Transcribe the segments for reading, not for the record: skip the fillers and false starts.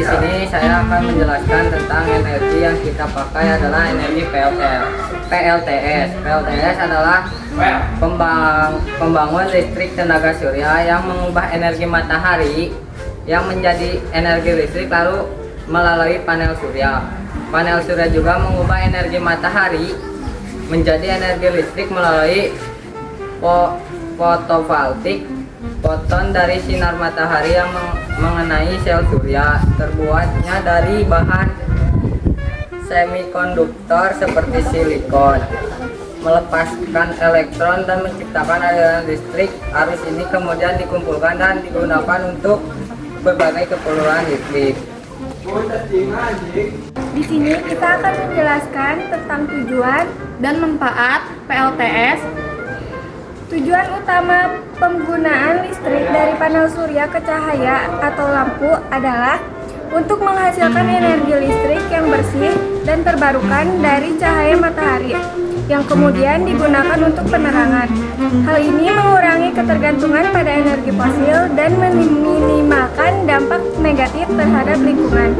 di sini saya akan menjelaskan tentang energi yang kita pakai adalah energi PLTS. PLTS adalah pembangun listrik tenaga surya yang mengubah energi matahari yang menjadi energi listrik lalu melalui panel surya. Panel surya juga mengubah energi matahari menjadi energi listrik melalui fotovoltaik. Foton dari sinar matahari yang mengenai sel surya terbuatnya dari bahan semikonduktor seperti silikon, melepaskan elektron dan menciptakan aliran listrik. Arus ini kemudian dikumpulkan dan digunakan untuk berbagai keperluan listrik. Di sini kita akan menjelaskan tentang tujuan dan manfaat PLTS. Tujuan utama penggunaan listrik dari panel surya ke cahaya atau lampu adalah untuk menghasilkan energi listrik yang bersih dan terbarukan dari cahaya matahari yang kemudian digunakan untuk penerangan. Hal ini mengurangi ketergantungan pada energi fosil dan meminimalkan dampak negatif terhadap lingkungan.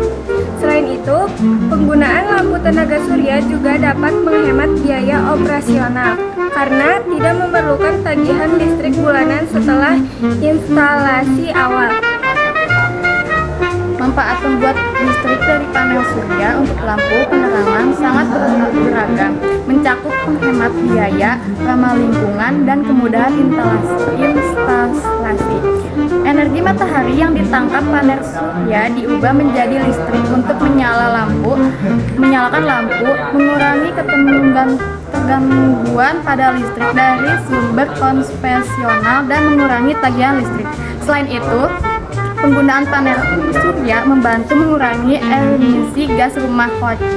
Selain itu, penggunaan lampu tenaga surya juga dapat menghemat biaya operasional karena tidak memerlukan tagihan listrik bulanan setelah instalasi awal. Manfaat pembuat listrik dari panel surya untuk lampu penerangan sangat beragam, mencakup penghemat biaya, ramah lingkungan, dan kemudahan instalasi. Energi matahari yang ditangkap panel surya diubah menjadi listrik untuk menyalakan lampu, mengurangi ketergangguan pada listrik dari sumber konvensional dan mengurangi tagihan listrik. Selain itu, penggunaan panel surya membantu mengurangi emisi gas rumah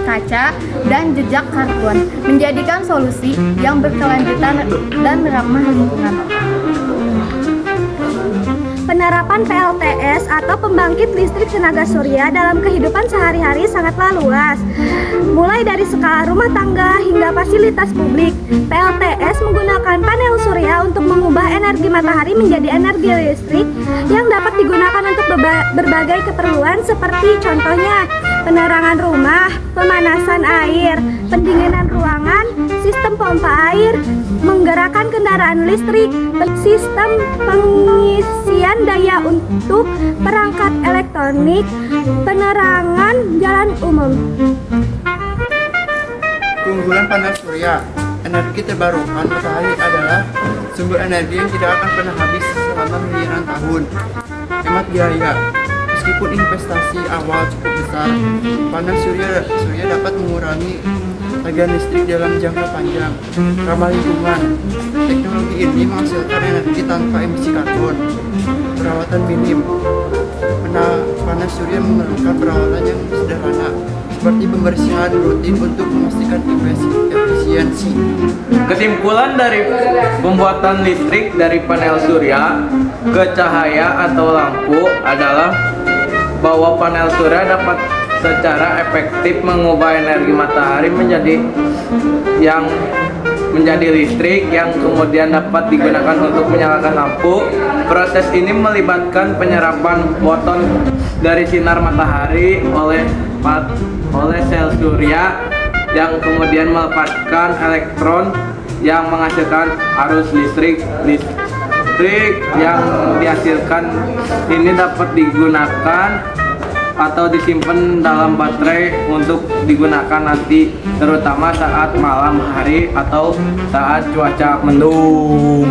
kaca dan jejak karbon, menjadikan solusi yang berkelanjutan dan ramah lingkungan. Penerapan PLTS atau pembangkit listrik tenaga surya dalam kehidupan sehari-hari sangatlah luas. Mulai dari skala rumah tangga hingga fasilitas publik, PLTS menggunakan panel surya untuk mengubah energi matahari menjadi energi listrik yang dapat digunakan untuk berbagai keperluan seperti contohnya penerangan rumah, pemanasan air, pendinginan ruangan, sistem pompa air, menggerakkan kendaraan listrik, sistem pengisian daya untuk perangkat elektronik, penerangan jalan umum. Keunggulan panel surya, energi terbarukan matahari adalah sumber energi yang tidak akan pernah habis selama miliaran tahun. Hemat biaya, meskipun investasi awal cukup besar, panel surya dapat mengurangi tagihan listrik dalam jangka panjang. Ramah lingkungan, teknologi ini menghasilkan energi tanpa emisi karbon. Perawatan minim, panel surya memerlukan perawatan yang sederhana seperti pembersihan rutin untuk memastikan efisiensi. Kesimpulan dari pembuatan listrik dari panel surya ke cahaya atau lampu adalah bahwa panel surya dapat secara efektif mengubah energi matahari menjadi listrik yang kemudian dapat digunakan untuk menyalakan lampu. Proses ini melibatkan penyerapan foton dari sinar matahari oleh sel surya yang kemudian melepaskan elektron yang menghasilkan arus listrik yang dihasilkan ini dapat digunakan atau disimpan dalam baterai untuk digunakan nanti, terutama saat malam hari atau saat cuaca mendung.